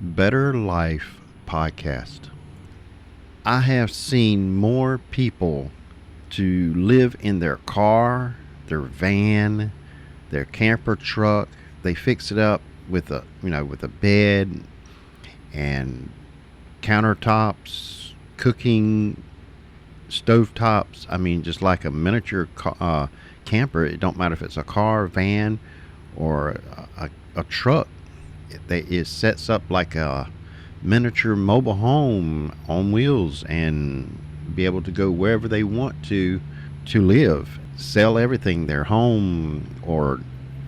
Better Life podcast. I have seen more people to live in their car, their van, their camper truck. They fix it up with a bed and countertops, cooking stovetops. I mean, just like a miniature camper. It don't matter if it's a car, van, or a truck. It sets up like a miniature mobile home on wheels and be able to go wherever they want to live. Sell everything, their home, or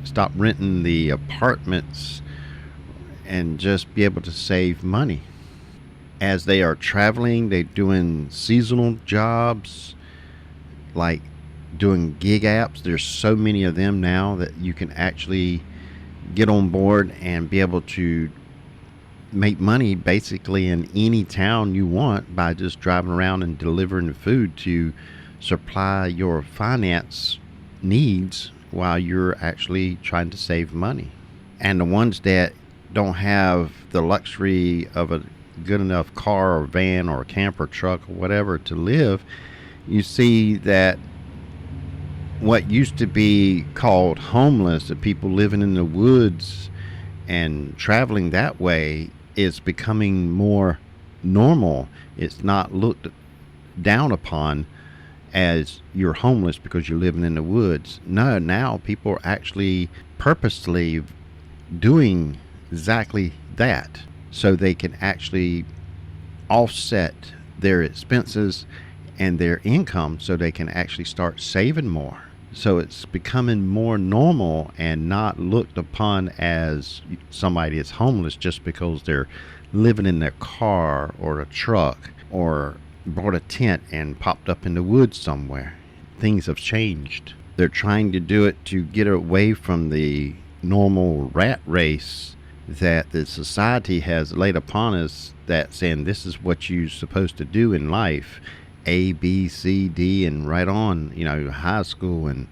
stop renting the apartments and just be able to save money. As they are traveling, they're doing seasonal jobs like doing gig apps. There's so many of them now that you can actually get on board and be able to make money basically in any town you want by just driving around and delivering the food to supply your finance needs while you're actually trying to save money. And the ones that don't have the luxury of a good enough car or van or camper truck or whatever to live, you see that what used to be called homeless, the people living in the woods and traveling that way, is becoming more normal. It's not looked down upon as you're homeless because you're living in the woods. No, now people are actually purposely doing exactly that so they can actually offset their expenses and their income so they can actually start saving more. So it's becoming more normal and not looked upon as somebody is homeless just because they're living in their car or a truck or brought a tent and popped up in the woods somewhere. Things have changed. They're trying to do it to get away from the normal rat race that the society has laid upon us, that saying this is what you're supposed to do in life. A, B, C, D, and right on, high school and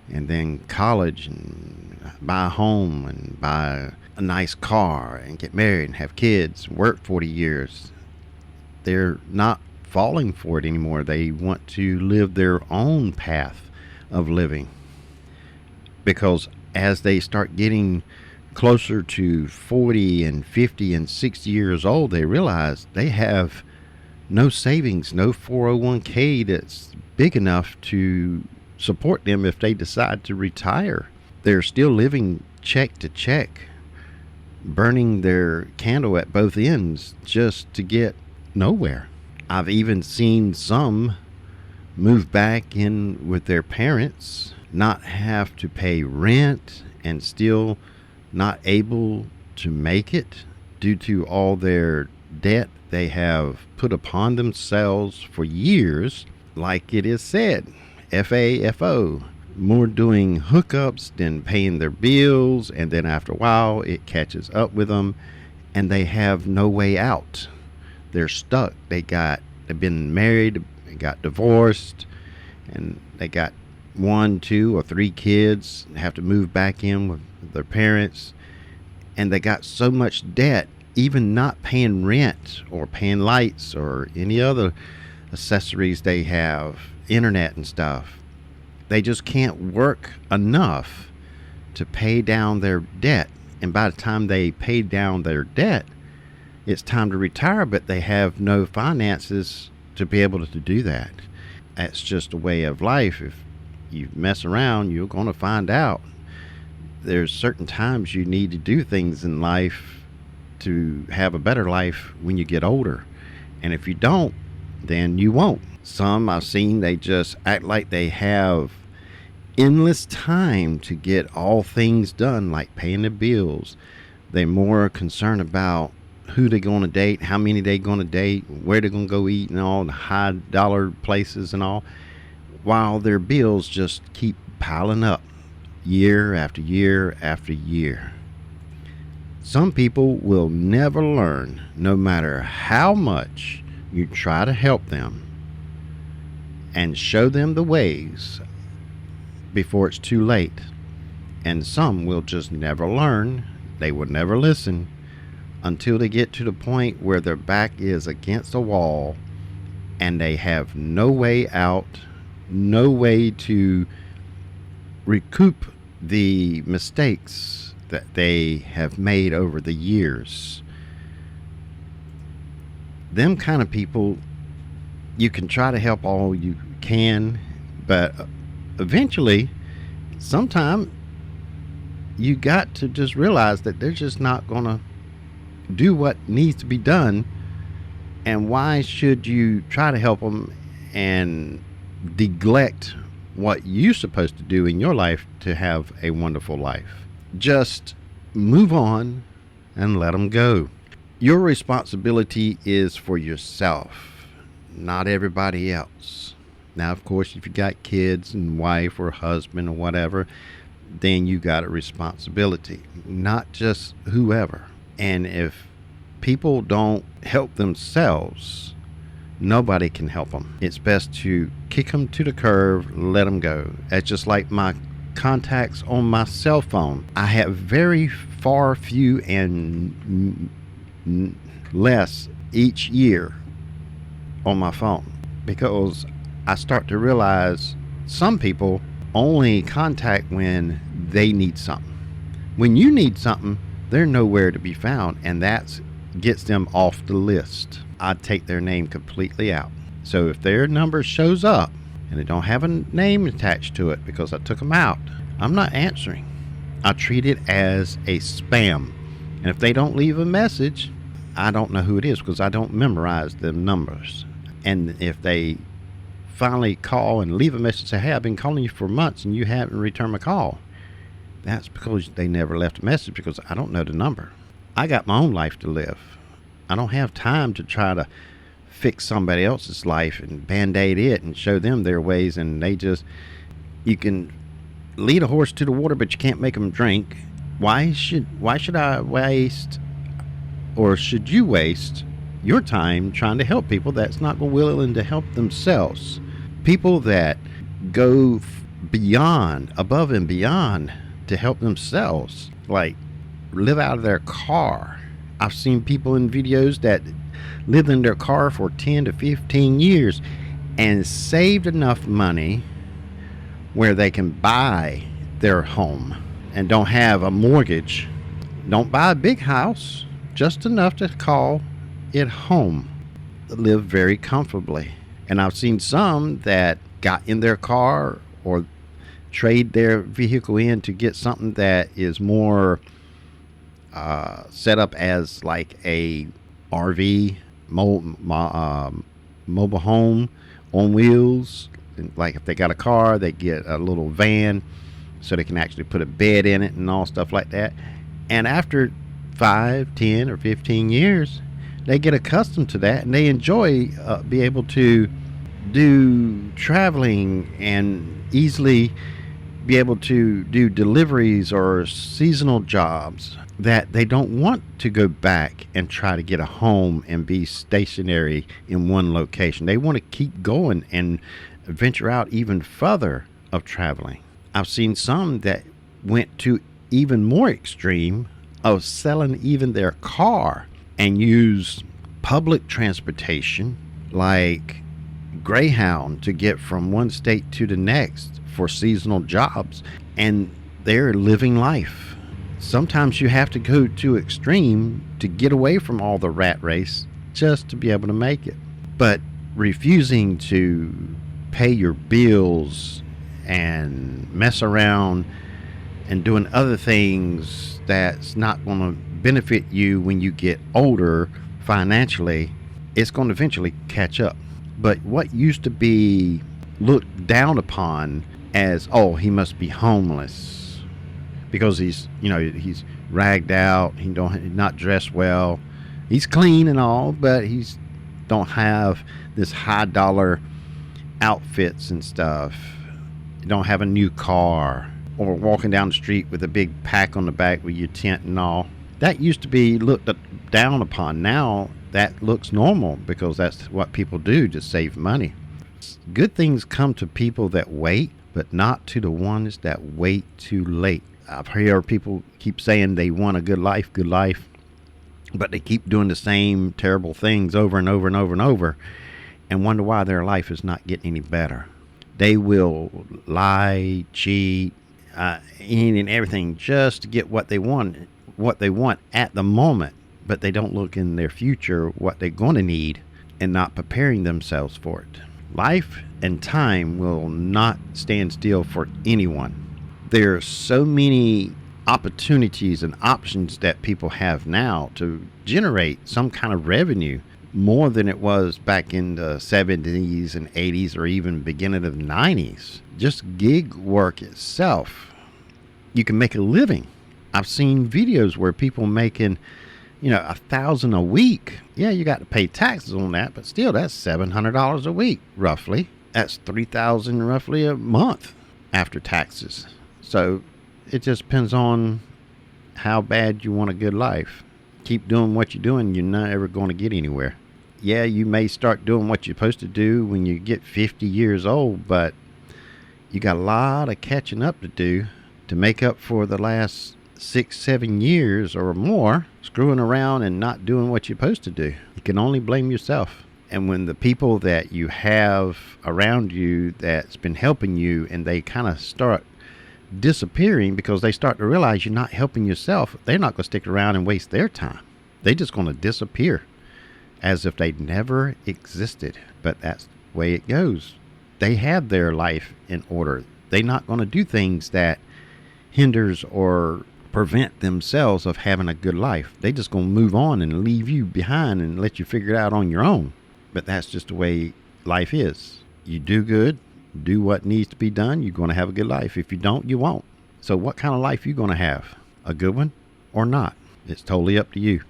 then college, and buy a home and buy a nice car and get married and have kids, work 40 years. They're not falling for it anymore. They want to live their own path of living, because as they start getting closer to 40 and 50 and 60 years old, they realize they have no savings, no 401k that's big enough to support them if they decide to retire. They're still living check to check, burning their candle at both ends just to get nowhere. I've even seen some move back in with their parents, not have to pay rent, and still not able to make it due to all their debt they have put upon themselves for years. Like it is said, FAFO, more doing hookups than paying their bills, and then after a while it catches up with them and they have no way out. They're stuck. They've been married, they got divorced, and they got 1, 2, or 3 kids, have to move back in with their parents, and they got so much debt, even not paying rent or paying lights or any other accessories they have, internet and stuff. They just can't work enough to pay down their debt. And by the time they pay down their debt, it's time to retire, but they have no finances to be able to do that. That's just a way of life. If you mess around, you're going to find out. There's certain times you need to do things in life to have a better life when you get older. And if you don't, then you won't. Some I've seen, they just act like they have endless time to get all things done, like paying the bills. They're more concerned about who they're going to date, how many they're going to date, where they're going to go eat, and all the high dollar places and all, while their bills just keep piling up year after year after year. Some people will never learn, no matter how much you try to help them and show them the ways before it's too late. And some will just never learn. They will never listen until they get to the point where their back is against a wall and they have no way out, no way to recoup the mistakes that they have made over the years. Them kind of people, you can try to help all you can, but eventually, sometime you got to just realize that they're just not going to do what needs to be done. And why should you try to help them and neglect what you're supposed to do in your life to have a wonderful life? Just move on and let them go. Your responsibility is for yourself, not everybody else. Now, of course, if you got kids and wife or husband or whatever, then you got a responsibility, not just whoever. And if people don't help themselves, nobody can help them. It's best to kick them to the curb, let them go. That's just like my contacts on my cell phone. I have very few and less each year on my phone, because I start to realize some people only contact when they need something. When you need something, they're nowhere to be found, and that gets them off the list. I take their name completely out. So if their number shows up and they don't have a name attached to it because I took them out, I'm not answering. I treat it as a spam. And if they don't leave a message, I don't know who it is because I don't memorize the numbers. And if they finally call and leave a message and say, hey, I've been calling you for months and you haven't returned my call, that's because they never left a message, because I don't know the number. I got my own life to live. I don't have time to try to fix somebody else's life and band-aid it and show them their ways. And you can lead a horse to the water, but you can't make them drink. Why should I waste, or should you waste your time trying to help people that's not willing to help themselves? People that go above and beyond to help themselves, like live out of their car. I've seen people in videos that lived in their car for 10 to 15 years and saved enough money where they can buy their home and don't have a mortgage. Don't buy a big house, just enough to call it home. Live very comfortably. And I've seen some that got in their car or trade their vehicle in to get something that is more set up as like a RV, mobile home on wheels. Like if they got a car, they get a little van so they can actually put a bed in it and all stuff like that. And after 5, 10, or 15 years, they get accustomed to that and they enjoy be able to do traveling and easily be able to do deliveries or seasonal jobs, that they don't want to go back and try to get a home and be stationary in one location. They want to keep going and venture out even further of traveling. I've seen some that went to even more extreme of selling even their car and use public transportation like Greyhound to get from one state to the next for seasonal jobs, and they're living life. Sometimes you have to go to extreme to get away from all the rat race just to be able to make it. But refusing to pay your bills and mess around and doing other things that's not going to benefit you when you get older financially, it's going to eventually catch up. But what used to be looked down upon as, oh, he must be homeless because he's ragged out, he's not dressed well, he's clean and all, but he's don't have this high dollar outfits and stuff. You don't have a new car, or walking down the street with a big pack on the back with your tent and all. That used to be looked down upon. Now that looks normal because that's what people do to save money. Good things come to people that wait, but not to the ones that wait too late. I've heard people keep saying they want a good life. but they keep doing the same terrible things over and over and over and over, and wonder why their life is not getting any better. They will lie, cheat, any and everything just to get what they want at the moment, but they don't look in their future what they're going to need and not preparing themselves for it. Life and time will not stand still for anyone. There are so many opportunities and options that people have now to generate some kind of revenue, more than it was back in the 70s and 80s or even beginning of the 90s. Just gig work itself, you can make a living. I've seen videos where people making, 1,000 a week. Yeah, you got to pay taxes on that, but still, that's $700 a week, roughly. That's $3,000 roughly a month after taxes. So it just depends on how bad you want a good life. Keep doing what you're doing, you're not ever going to get anywhere. Yeah, you may start doing what you're supposed to do when you get 50 years old, but you got a lot of catching up to do to make up for the last 6, 7 years or more screwing around and not doing what you're supposed to do. You can only blame yourself. And when the people that you have around you that's been helping you, and they kind of start disappearing because they start to realize you're not helping yourself, they're not going to stick around and waste their time. They're just going to disappear as if they never existed. But that's the way it goes. They have their life in order. They're not going to do things that hinders or prevent themselves of having a good life. They just going to move on and leave you behind and let you figure it out on your own. But that's just the way life is. You do good, do what needs to be done, you're going to have a good life. If you don't, you won't. So what kind of life you going to have? A good one or not? It's totally up to you.